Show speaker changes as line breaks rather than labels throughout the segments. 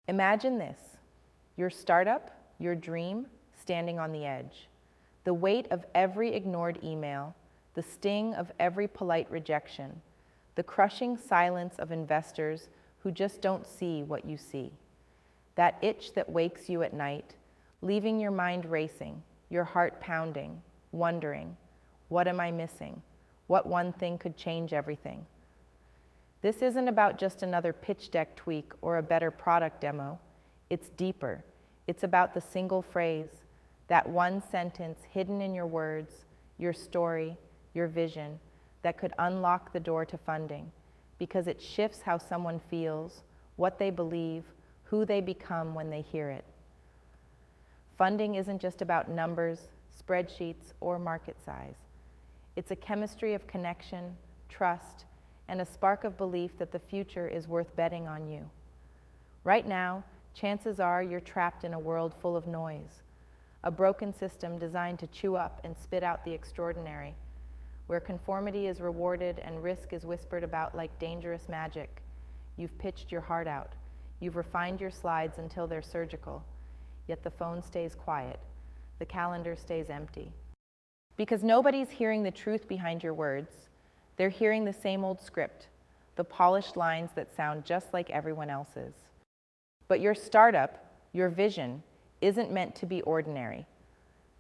Imagine this, your startup, your dream, standing on the edge. The weight of every ignored email, the sting of every polite rejection, the crushing silence of investors who just don't see what you see. That itch that wakes you at night, leaving your mind racing, your heart pounding, wondering, what am I missing? What one thing could change everything? This isn't about just another pitch deck tweak or a better product demo. It's deeper. It's about the single phrase, that one sentence hidden in your words, your story, your vision, that could unlock the door to funding, because it shifts how someone feels, what they believe, who they become when they hear it. Funding isn't just about numbers, spreadsheets, or market size. It's a chemistry of connection, trust, and a spark of belief that the future is worth betting on you. Right now, chances are you're trapped in a world full of noise, a broken system designed to chew up and spit out the extraordinary, where conformity is rewarded and risk is whispered about like dangerous magic. You've pitched your heart out. You've refined your slides until they're surgical, yet the phone stays quiet. The calendar stays empty. Because nobody's hearing the truth behind your words. They're hearing the same old script, the polished lines that sound just like everyone else's. But your startup, your vision, isn't meant to be ordinary.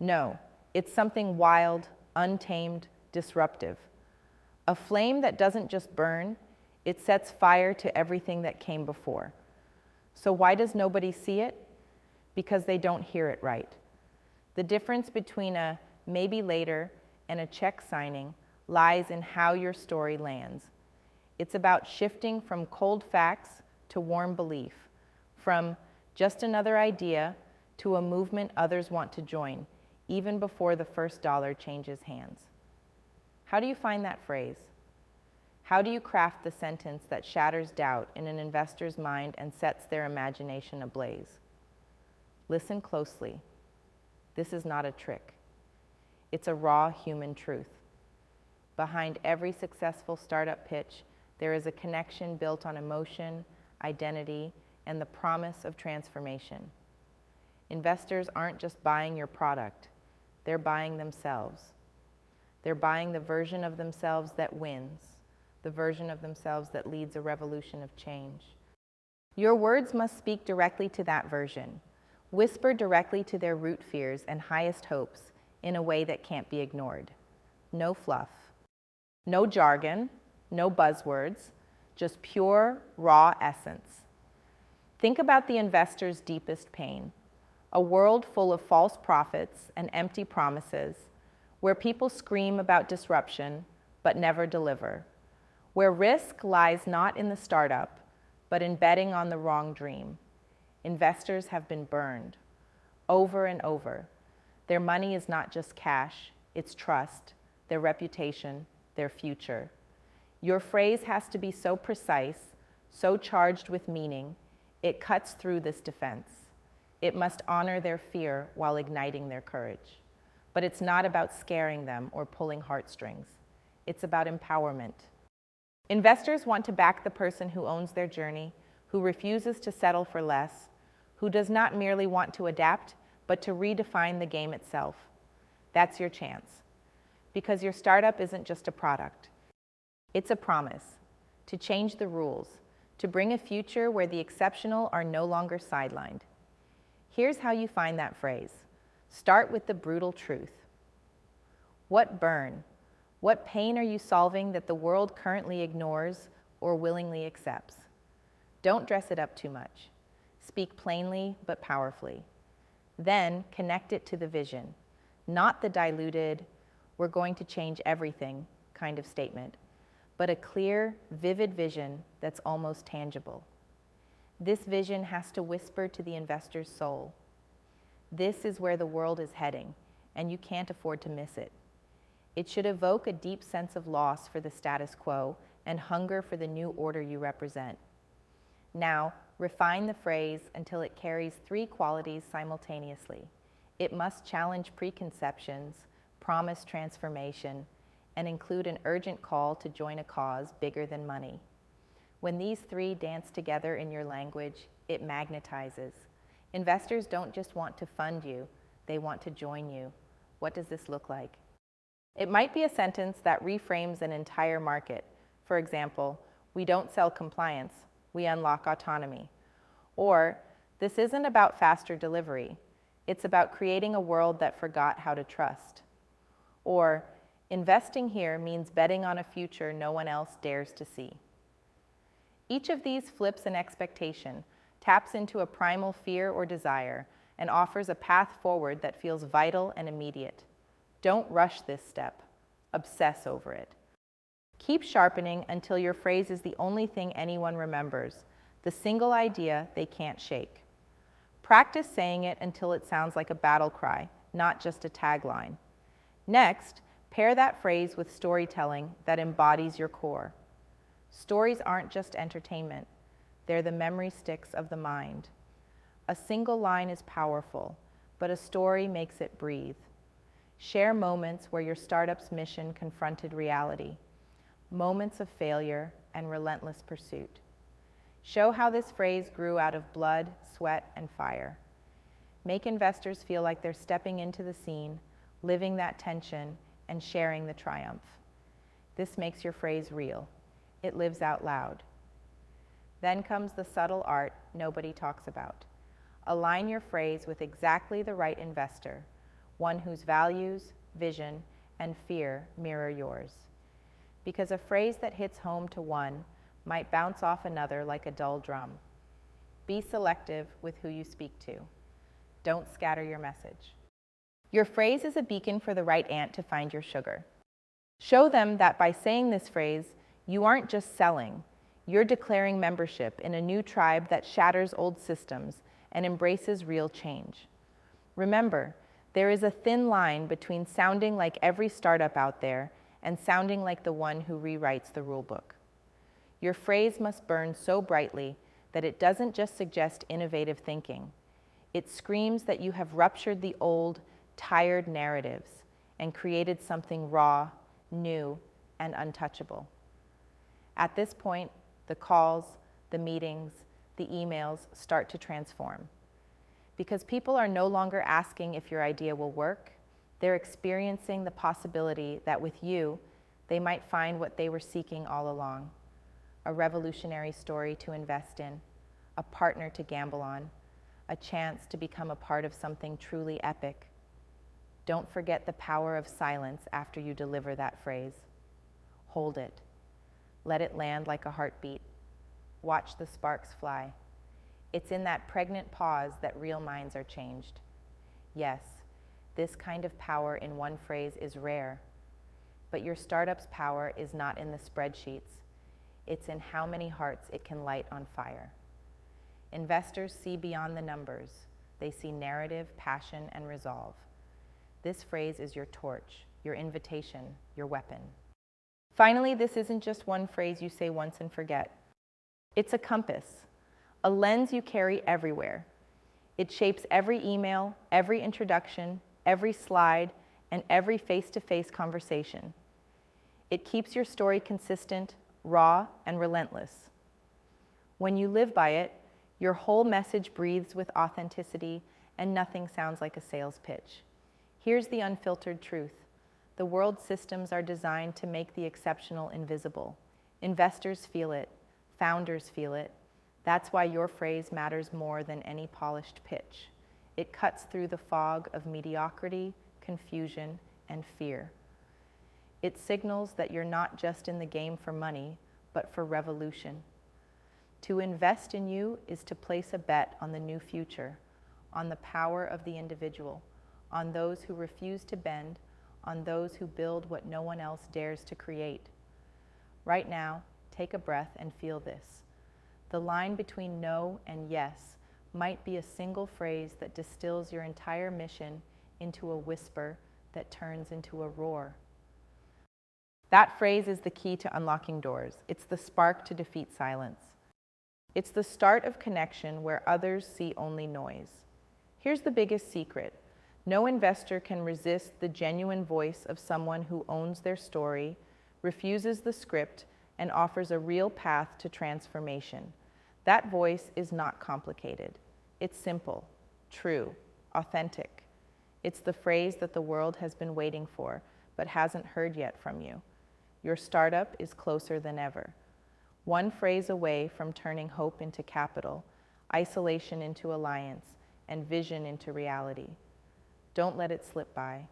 No, it's something wild, untamed, disruptive. A flame that doesn't just burn, it sets fire to everything that came before. So why does nobody see it? Because they don't hear it right. The difference between a maybe later and a check signing lies in how your story lands. It's about shifting from cold facts to warm belief, from just another idea to a movement others want to join, even before the first dollar changes hands. How do you find that phrase? How do you craft the sentence that shatters doubt in an investor's mind and sets their imagination ablaze? Listen closely. This is not a trick. It's a raw human truth. Behind every successful startup pitch, there is a connection built on emotion, identity, and the promise of transformation. Investors aren't just buying your product, they're buying themselves. They're buying the version of themselves that wins, the version of themselves that leads a revolution of change. Your words must speak directly to that version, whisper directly to their root fears and highest hopes in a way that can't be ignored. No fluff, no jargon, no buzzwords, just pure, raw essence. Think about the investor's deepest pain, a world full of false prophets and empty promises, where people scream about disruption but never deliver, where risk lies not in the startup, but in betting on the wrong dream. Investors have been burned over and over. Their money is not just cash, it's trust, their reputation, their future. Your phrase has to be so precise, so charged with meaning, it cuts through this defense. It must honor their fear while igniting their courage. But it's not about scaring them or pulling heartstrings. It's about empowerment. Investors want to back the person who owns their journey, who refuses to settle for less, who does not merely want to adapt, but to redefine the game itself. That's your chance. Because your startup isn't just a product. It's a promise to change the rules, to bring a future where the exceptional are no longer sidelined. Here's how you find that phrase. Start with the brutal truth. What burn? What pain are you solving that the world currently ignores or willingly accepts? Don't dress it up too much. Speak plainly but powerfully. Then connect it to the vision, not the diluted, we're going to change everything kind of statement, but a clear, vivid vision that's almost tangible. This vision has to whisper to the investor's soul. This is where the world is heading, and you can't afford to miss it. It should evoke a deep sense of loss for the status quo and hunger for the new order you represent. Now, refine the phrase until it carries three qualities simultaneously. It must challenge preconceptions, promise transformation, and include an urgent call to join a cause bigger than money. When these three dance together in your language, it magnetizes. Investors don't just want to fund you, they want to join you. What does this look like? It might be a sentence that reframes an entire market. For example, we don't sell compliance, we unlock autonomy. Or, this isn't about faster delivery, it's about creating a world that forgot how to trust. Or, investing here means betting on a future no one else dares to see. Each of these flips an expectation, taps into a primal fear or desire, and offers a path forward that feels vital and immediate. Don't rush this step. Obsess over it. Keep sharpening until your phrase is the only thing anyone remembers, the single idea they can't shake. Practice saying it until it sounds like a battle cry, not just a tagline. Next, pair that phrase with storytelling that embodies your core. Stories aren't just entertainment, they're the memory sticks of the mind. A single line is powerful, but a story makes it breathe. Share moments where your startup's mission confronted reality, moments of failure and relentless pursuit. Show how this phrase grew out of blood, sweat, and fire. Make investors feel like they're stepping into the scene, living that tension, and sharing the triumph. This makes your phrase real. It lives out loud. Then comes the subtle art nobody talks about. Align your phrase with exactly the right investor, one whose values, vision, and fear mirror yours. Because a phrase that hits home to one might bounce off another like a dull drum. Be selective with who you speak to. Don't scatter your message. Your phrase is a beacon for the right ant to find your sugar. Show them that by saying this phrase, you aren't just selling, you're declaring membership in a new tribe that shatters old systems and embraces real change. Remember, there is a thin line between sounding like every startup out there and sounding like the one who rewrites the rulebook. Your phrase must burn so brightly that it doesn't just suggest innovative thinking. It screams that you have ruptured the old, tired narratives and created something raw, new, and untouchable. At this point, the calls, the meetings, the emails start to transform. Because people are no longer asking if your idea will work, they're experiencing the possibility that with you, they might find what they were seeking all along. A revolutionary story to invest in, a partner to gamble on, a chance to become a part of something truly epic. Don't forget the power of silence after you deliver that phrase. Hold it. Let it land like a heartbeat. Watch the sparks fly. It's in that pregnant pause that real minds are changed. Yes, this kind of power in one phrase is rare, but your startup's power is not in the spreadsheets. It's in how many hearts it can light on fire. Investors see beyond the numbers. They see narrative, passion, and resolve. This phrase is your torch, your invitation, your weapon. Finally, this isn't just one phrase you say once and forget. It's a compass, a lens you carry everywhere. It shapes every email, every introduction, every slide, and every face-to-face conversation. It keeps your story consistent, raw, and relentless. When you live by it, your whole message breathes with authenticity, and nothing sounds like a sales pitch. Here's the unfiltered truth. The world's systems are designed to make the exceptional invisible. Investors feel it. Founders feel it. That's why your phrase matters more than any polished pitch. It cuts through the fog of mediocrity, confusion, and fear. It signals that you're not just in the game for money, but for revolution. To invest in you is to place a bet on the new future, on the power of the individual, on those who refuse to bend, on those who build what no one else dares to create. Right now, take a breath and feel this. The line between no and yes might be a single phrase that distills your entire mission into a whisper that turns into a roar. That phrase is the key to unlocking doors. It's the spark to defeat silence. It's the start of connection where others see only noise. Here's the biggest secret. No investor can resist the genuine voice of someone who owns their story, refuses the script, and offers a real path to transformation. That voice is not complicated. It's simple, true, authentic. It's the phrase that the world has been waiting for, but hasn't heard yet from you. Your startup is closer than ever. One phrase away from turning hope into capital, isolation into alliance, and vision into reality. Don't let it slip by.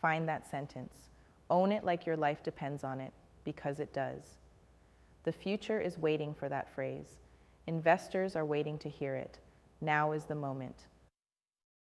Find that sentence. Own it like your life depends on it, because it does. The future is waiting for that phrase. Investors are waiting to hear it. Now is the moment.